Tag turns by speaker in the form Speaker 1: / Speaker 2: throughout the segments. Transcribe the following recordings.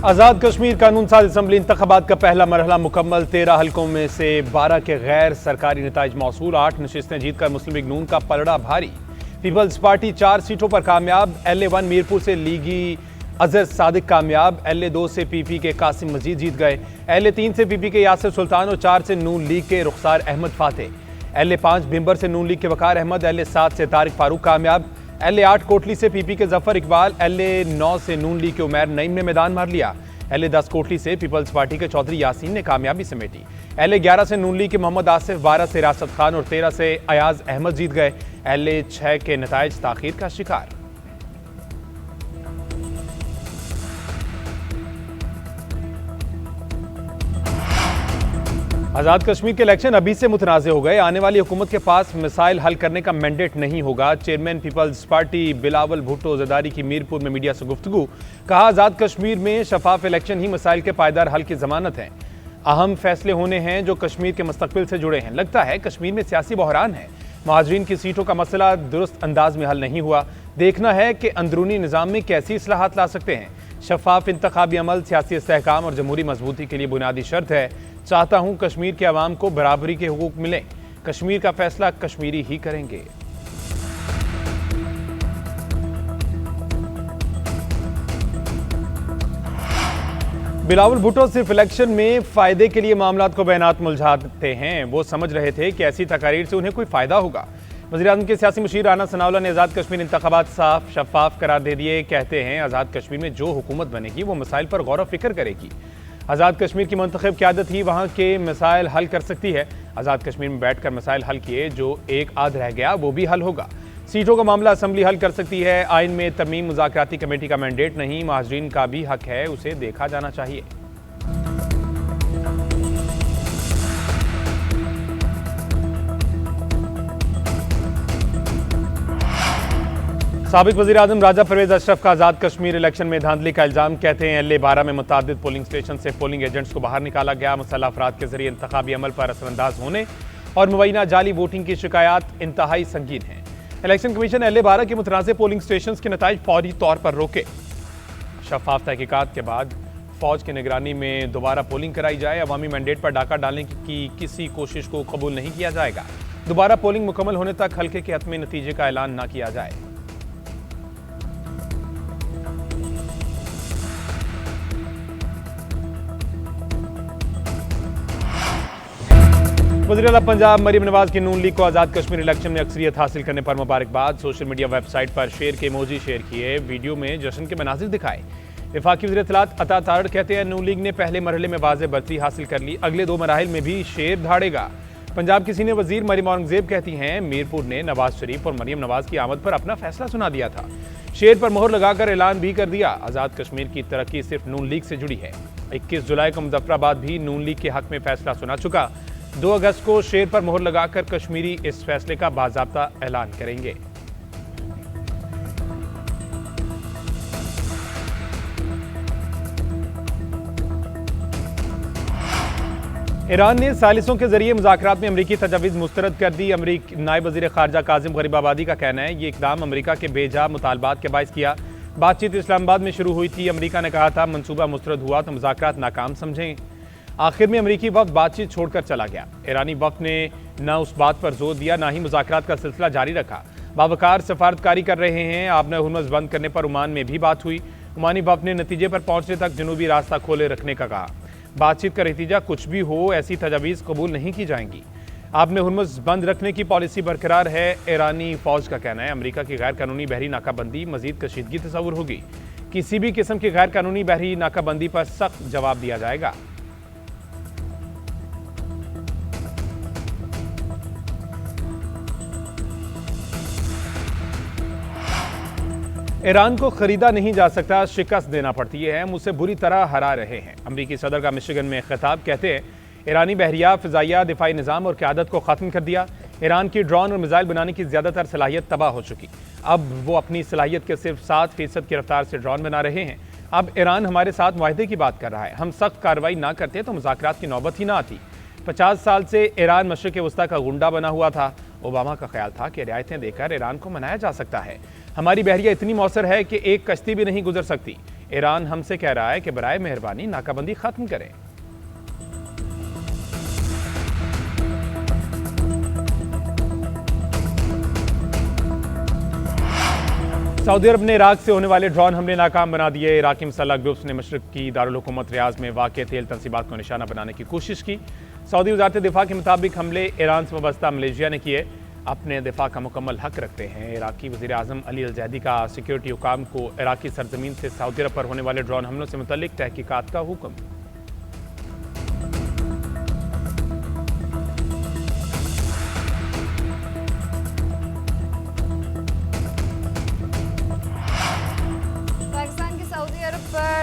Speaker 1: आज़ाद कश्मीर कानून साज असम्बली इंतखाबात का पहला मरहला मुकम्मल। 13 हलकों में से 12 के गैर सरकारी नताइज मौसूल। 8 नशिस्तें जीतकर मुस्लिम लीग नून का पलड़ा भारी। पीपल्स पार्टी 4 सीटों पर कामयाब। LA1 मीरपुर से लीगी अजहर सादिक कामयाब। LA2 से PP के कासिम मजीद जीत गए। LA3 से PP के यासिर सुल्तान और 4 से नून लीग के रुखसार अहमद फातेह। LA5 भिंबर से नून लीग के वकार अहमद। LA7 से तारिक फारूक कामयाब। LA8 कोटली से PP के जफर इकबाल। LA9 से नून लीग के उमैर नईम ने मैदान मार लिया। LA10 कोटली से पीपल्स पार्टी के चौधरी यासीन ने कामयाबी समेटी। LA11 से नून लीग के मोहम्मद आसिफ, 12 से रासत खान और 13 से अयाज अहमद जीत गए। LA6 के नताइज ताखीर का शिकार। आज़ाद कश्मीर के इलेक्शन अभी से मुतनाज़ हो गए। आने वाली हुकूमत के पास मिसाइल हल करने का मैंडेट नहीं होगा। चेयरमैन पीपल्स पार्टी बिलावल भुट्टो जरदारी की मीरपुर में मीडिया से गुफ्तगू। कहा, आज़ाद कश्मीर में शफाफ इलेक्शन ही मिसाइल के पायदार हल की जमानत है। अहम फैसले होने हैं जो कश्मीर के मुस्तकबिल से जुड़े हैं। लगता है कश्मीर में सियासी बहरान है। महाजरीन की सीटों का मसला दुरुस्त अंदाज में हल नहीं हुआ। देखना है कि अंदरूनी निज़ाम में कैसी इस्लाहात ला सकते हैं। शफाफ इंतखाबी अमल सियासी इस्तेहकाम और जमहूरी मजबूती के लिए बुनियादी शर्त है। चाहता हूं कश्मीर के अवाम को बराबरी के हुकूक मिलें। कश्मीर का फैसला कश्मीरी ही करेंगे। बिलावल भुट्टो सिर्फ इलेक्शन में फायदे के लिए मामलात को बैनात मुलझाते हैं। वो समझ रहे थे कि ऐसी तकारीर से उन्हें कोई फायदा होगा। वज़ीर-ए-आज़म के सियासी मुशीर राना सनाउल्लाह ने आज़ाद कश्मीर इंतखाबात साफ शफाफ करार दे दिए। कहते हैं आज़ाद कश्मीर में जो हुकूमत बनेगी वो मसाइल पर गौर व फिक्र करेगी। आज़ाद कश्मीर की मुंतखब क़यादत ही वहाँ के मसाइल हल कर सकती है। आज़ाद कश्मीर में बैठकर मसाइल हल किए, जो एक आध रह गया वो भी हल होगा। सीटों का मामला असम्बली हल कर सकती है। आइन में तरमीम मुज़ाकराती कमेटी का मैंडेट नहीं। महाजरीन का भी हक है, उसे देखा जाना चाहिए। साबिक वज़ीर-ए-आज़म राजा परवेज अशरफ का आज़ाद कश्मीर इलेक्शन में धांधली का इल्ज़ाम। कहते हैं LA12 में मुतादिद पोलिंग स्टेशन से पोलिंग एजेंट्स को बाहर निकाला गया। मुसल्लह अफराद के जरिए इंतखाबी अमल पर असरअंदाज होने और मुबैना जाली वोटिंग की शिकायत इंतहाई संगीन है। इलेक्शन कमीशन LA12 के मुतनाज़ पोलिंग स्टेशन के नताइज फौरी तौर पर रोके। शफाफ तहकीकात के बाद फौज की निगरानी में दोबारा पोलिंग कराई जाए। अवामी मैंडेट पर डाका डालने की किसी कोशिश को कबूल नहीं किया जाएगा। दोबारा पोलिंग मुकम्मल होने तक हल्के के हतमी नतीजे का ऐलान न किया जाए। वज़ीर-ए-आला पंजाब मरीम नवाज की नून लीग को आज़ाद कश्मीर इलेक्शन में अक्सरियत हासिल करने पर मुबारकबाद। सोशल मीडिया वेबसाइट पर शेर के इमोजी शेयर किए, वीडियो में जश्न के मनाजिर दिखाए। वफाकी वज़ीर इत्तलात अता तारड़ कहते हैं नून लीग ने पहले मरहले में वाज़ेह बढ़ती हासिल कर ली, अगले 2 मराहिल में भी शेर धाड़ेगा। पंजाब की सीनियर वज़ीर मरीम औरंगज़ेब कहती हैं मीरपुर ने नवाज शरीफ और मरीम नवाज की आमद पर अपना फैसला सुना दिया था। शेर पर मोहर लगाकर ऐलान भी कर दिया। आज़ाद कश्मीर की तरक्की सिर्फ नून लीग से जुड़ी है। 21 जुलाई को मुज़फ्फराबाद भी नून लीग के हक में फैसला सुना चुका। 2 अगस्त को शेर पर मोहर लगाकर कश्मीरी इस फैसले का बाज़ाब्ता ऐलान करेंगे। ईरान ने सालिसों के जरिए मुज़ाकरात में अमरीकी तजावीज़ मुस्तरद कर दी। अमरीकी नायब वज़ीर ख़ारजा काज़िम गरीबाबादी का कहना है ये इक़दाम अमरीका के बेजा मुतालबात के बाइस किया। बातचीत इस्लामाबाद में शुरू हुई थी। अमरीका ने कहा था मनसूबा मुस्तरद हुआ तो मुज़ाकरात नाकाम समझें। आखिर में अमरीकी वफ़द बातचीत छोड़कर चला गया। ईरानी वफ़द ने न उस बात पर जोर दिया, ना ही मुज़ाकरात का सिलसिला जारी रखा। बावकार सफारतकारी कर रहे हैं। आपने हुर्मुज़ बंद करने पर ओमान में भी बात हुई। ओमानी वफ़द ने नतीजे पर पहुंचने तक जनूबी रास्ता खोले रखने का कहा। बातचीत का नतीजा कुछ भी हो, ऐसी तजावीज़ कबूल नहीं की जाएंगी। आपने हुर्मुज़ बंद रखने की पॉलिसी बरकरार है। ईरानी फ़ौज का कहना है अमरीका की गैर कानूनी बहरी नाकाबंदी मज़ीद कशीदगी तस्वुर होगी। किसी भी किस्म की गैर कानूनी बहरी नाकाबंदी पर सख्त जवाब दिया जाएगा। ईरान को खरीदा नहीं जा सकता, शिकस्त देना पड़ती है। हम उसे बुरी तरह हरा रहे हैं। अमरीकी सदर का मिशिगन में खिताब। कहते हैं ईरानी बहरिया, फ़िज़ाइया, दिफाई निज़ाम और क़यादत को ख़त्म कर दिया। ईरान की ड्रोन और मिसाइल बनाने की ज़्यादातर सलाहियत तबाह हो चुकी। अब वो अपनी सलाहियत के सिर्फ 7% की रफ्तार से ड्रोन बना रहे हैं। अब ईरान हमारे साथ मुआहदे की बात कर रहा है। हम सख्त कार्रवाई ना करते तो मुज़ाकरात की नौबत ही ना आती। 50 साल से ईरान मशरिक़ वस्ता का गुंडा बना हुआ था। ओबामा का ख्याल था कि रियायतें देकर ईरान को मनाया जा सकता है। हमारी बहरिया इतनी मौसर है कि एक कश्ती भी नहीं गुजर सकती। ईरान हमसे कह रहा है कि बराए मेहरबानी नाकाबंदी खत्म करें। सऊदी अरब ने इराक से होने वाले ड्रोन हमले नाकाम बना दिए। इराकी मुसल्लह ग्रुप्स ने मशरक की दारुल हुकूमत रियाज में वाक़ तेल तंसीबात को निशाना बनाने की कोशिश की। सऊदी वज़ारत दिफा के मुताबिक हमले ईरान से वाबस्ता मलेशिया ने किए। अपने दिफा का मुकम्मल हक रखते हैं। इराकी वज़ीर आज़म अली अल ज़ैदी का सिक्योरिटी हुकाम को इराकी सरजमीन से सऊदी अरब पर होने वाले ड्रोन हमलों से मुतल्लिक तहकीकात का हुक्म।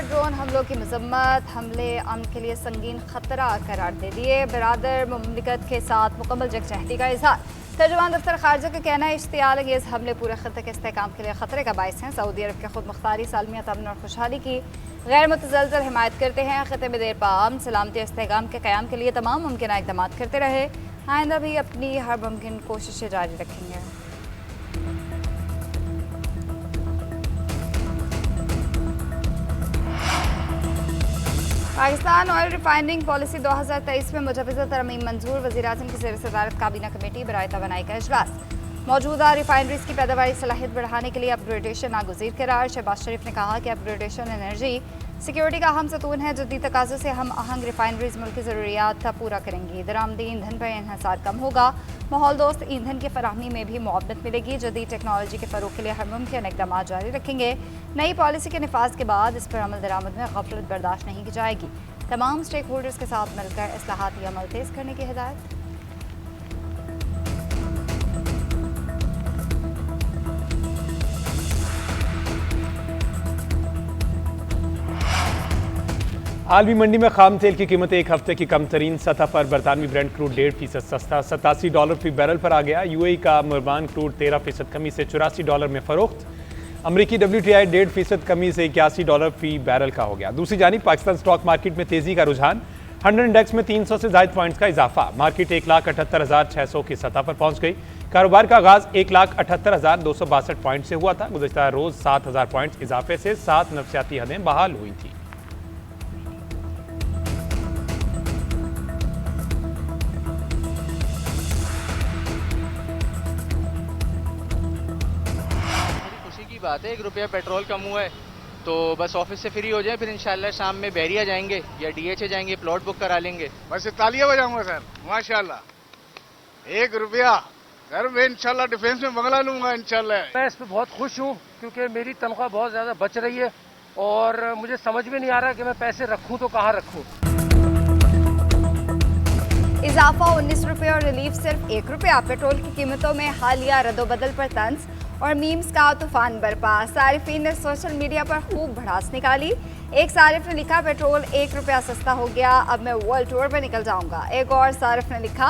Speaker 2: ड्रोन हमलों की मजम्मत, हमले अमन के लिए संगीन खतरा करार दे दिए। बरादर मुमलिकत के साथ मुकम्मल यकजहती का इजहार। तर्जुमान दफ्तर खारजा का कहना है इश्तियाल अंगेज़ हमले पूरे खत्े के इस्तेहकाम के लिए खतरे का बायस हैं। सऊदी अरब के खुद मुख्तारी सालमियत अमन और खुशहाली की गैर मुतज़लज़ल हिमायत करते हैं। खत्े में देर पाम सलामती इस्तेहकाम के क़याम के लिए तमाम मुमकिन इक़दाम करते रहे। आइंदा भी अपनी हर मुमकिन कोशिशें जारी रखेंगे। पाकिस्तान ऑयल रिफाइनिंग पॉलिसी 2023 में मुजवज़ा तरमीम मंजूर। वज़ीर-ए-आज़म की ज़ेर सदारत काबीना कमेटी बराए तवानाई का इजलास। मौजूदा रिफाइनरीज की पैदावारी सलाहियत बढ़ाने के लिए अपग्रेडेशन नागुज़ीर करार। शहबाज शरीफ ने कहा कि अपग्रेडेशन एनर्जी सिक्योरिटी का अहम सतून है। जदीद तकाज़ों से हम आहंग रिफाइनरीज मुल्क की ज़रूरियात पूरा करेंगी। दरामदी ईंधन पर इन्हिसार कम होगा। माहौल दोस्त ईंधन की फराहमी में भी मुआवनत मिलेगी। जदीद टेक्नोलॉजी के फ़रोग़ के लिए हर मुमकिन इक़दाम जारी रखेंगे। नई पॉलिसी के नफाज के बाद इस पर अमल दरामद में गफलत बर्दाश्त नहीं की जाएगी। तमाम स्टेक होल्डर्स के साथ मिलकर इस्लाहाती अमल तेज़ करने की हिदायत।
Speaker 1: आलमी मंडी में खाम तेल की कीमत एक हफ्ते की कम तरीन सतह पर। बरतानवी ब्रेंट क्रूड $1.5 सस्ता $87 फी बैरल पर आ गया। UAE का मुर्बान क्रूड 13% कमी से $84 में फरोख्त। अमरीकी WTI 1.5% कमी से $81 फी बैरल का हो गया। दूसरी जानिब पाकिस्तान स्टॉक मार्केट में तेजी का रुझान। 100 इंडेक्स में 300 से ज़ायद पॉइंट्स का इजाफा। मार्केट 1,78,600 की सतह पर पहुंच गई। कारोबार का आगाज 1,78,262 पॉइंट से हुआ था। गुज़श्ता रोज 7,000 पॉइंट्स इजाफे से 7 नफसियाती हदें बहाल हुई थी।
Speaker 3: बात है, 1 रुपया पेट्रोल कम हुआ है तो बस ऑफिस से फ्री हो जाए, फिर इंशाल्लाह शाम में बहरिया जाएंगे या DHA जाएंगे, प्लॉट बुक करा लेंगे।
Speaker 4: बस तालियां बजाऊंगा सर, माशाल्लाह। 1 रुपया घर में इंशाल्लाह डिफेंस में बंगला लूंगा इंशाल्लाह।
Speaker 5: मैं इस पर बहुत खुश हूँ क्योंकि मेरी तनख्वाह बहुत ज्यादा बच रही है और मुझे समझ में नहीं आ रहा कि मैं पैसे रखूँ तो कहाँ रखूँ।
Speaker 2: इजाफा 19 रुपये और रिलीफ सिर्फ 1 रुपया। पेट्रोल की कीमतों में हालिया रद्दोबदल पर तंज और मीम्स का तूफान बरपा। सारिफीन ने सोशल मीडिया पर खूब भड़ास निकाली। एक सारिफ ने लिखा पेट्रोल 1 रुपया सस्ता हो गया, अब मैं वर्ल्ड टूर पर निकल जाऊंगा। एक और सारिफ ने लिखा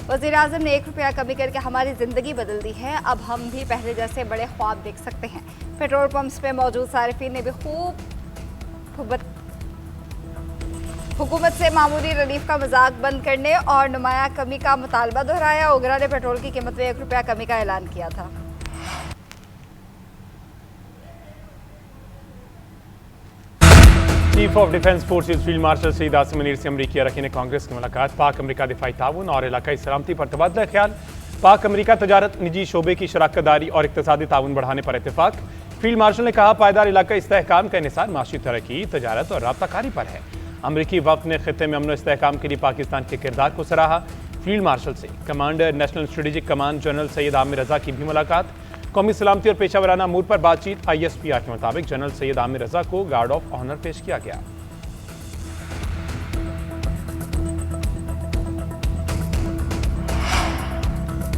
Speaker 2: वज़ीर-ए-आज़म ने 1 रुपया कमी करके हमारी ज़िंदगी बदल दी है, अब हम भी पहले जैसे बड़े ख्वाब देख सकते हैं। पेट्रोल पंप्स पे मौजूद सारिफीन ने भी खूब हुकूमत से मामूली रिलीफ का मजाक बंद करने और नुमाया कमी का मुतालबा दोहराया। ओगरा ने पेट्रोल की कीमत में 1 रुपया कमी का ऐलान किया था।
Speaker 1: Chief of defence forces field marshal Syed Asim Munir से अमरीकी अरकान ने कांग्रेस की मुलाकात। पाक अमरीका दिफाई ताउन और इलाकाई सलामती पर तबादला ख्याल। पाक अमरीका तजारत, निजी शोबे की शराकतदारी और इक्तसादी ताउन बढ़ाने पर इत्तेफाक। फील्ड मार्शल ने कहा पायदार इलाकाई इस्तेहकाम का इन्हिसार माशी तरक्की, तजारत और राब्ताकारी पर है। अमरीकी वफ़द ने खित्ते में अमन इस्तेहकाम के लिए पाकिस्तान के किरदार को सराहा। फील्ड मार्शल से commander national strategic command general Syed Amir Raza की भी मुलाकात। कौमी सलामती और पेशा वराना अमूर पर बातचीत। ISPR के मुताबिक जनरल सैयद आमिर रजा को गार्ड ऑफ ऑनर पेश किया गया।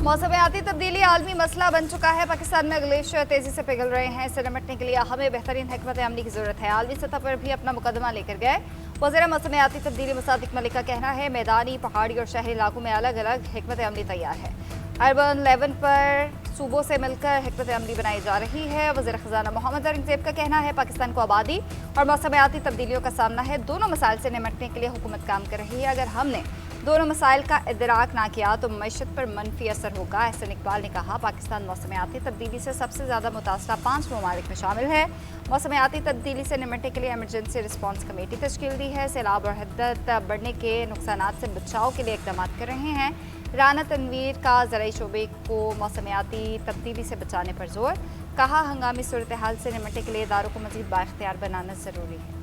Speaker 2: मौसमियाती तब्दीली आलमी मसला बन चुका है। पाकिस्तान में ग्लेशियर तेजी से पिघल रहे हैं। इससे निपटने के लिए हमें बेहतरीन हिकमत अमली की जरूरत है। आलमी सतह पर भी अपना मुकदमा लेकर गए। वज़ीर मौसमियाती तब्दीली मुसादिक मलिक का कहना है मैदानी, पहाड़ी और शहरी इलाकों में अलग अलग हिकमत अमली तैयार है। अर्बन लेवल पर सूबों से मिलकर हिकमत अमली बनाई जा रही है। वज़ीर ख़ज़ाना मोहम्मद औरंगज़ेब का कहना है पाकिस्तान को आबादी और मौसमियाती तब्दीलियों का सामना है। दोनों मसाइल से निपटने के लिए हुकूमत काम कर रही है। अगर हमने दोनों मसाइल का इदराक ना किया तो मईशत पर मनफी असर होगा। एहसन इकबाल ने कहा, पाकिस्तान मौसमियाती तब्दीली से सबसे ज़्यादा मुतासरा 5 ममालिक में शामिल है। मौसमियाती तब्दीली से निपटने के लिए एमरजेंसी रिस्पॉन्स कमेटी तश्कील दी है। सैलाब और हिद्दत बढ़ने के नुकसानात से बचाव के लिए इकदाम कर रहे हैं। राना तनवीर का ज़राई शोबे को मौसमियाती तब्दीली से बचाने पर जोर। कहा, हंगामी सूरत हाल से निपटने के लिए इदारों को मज़ीद बाइख्तियार बनाना ज़रूरी है।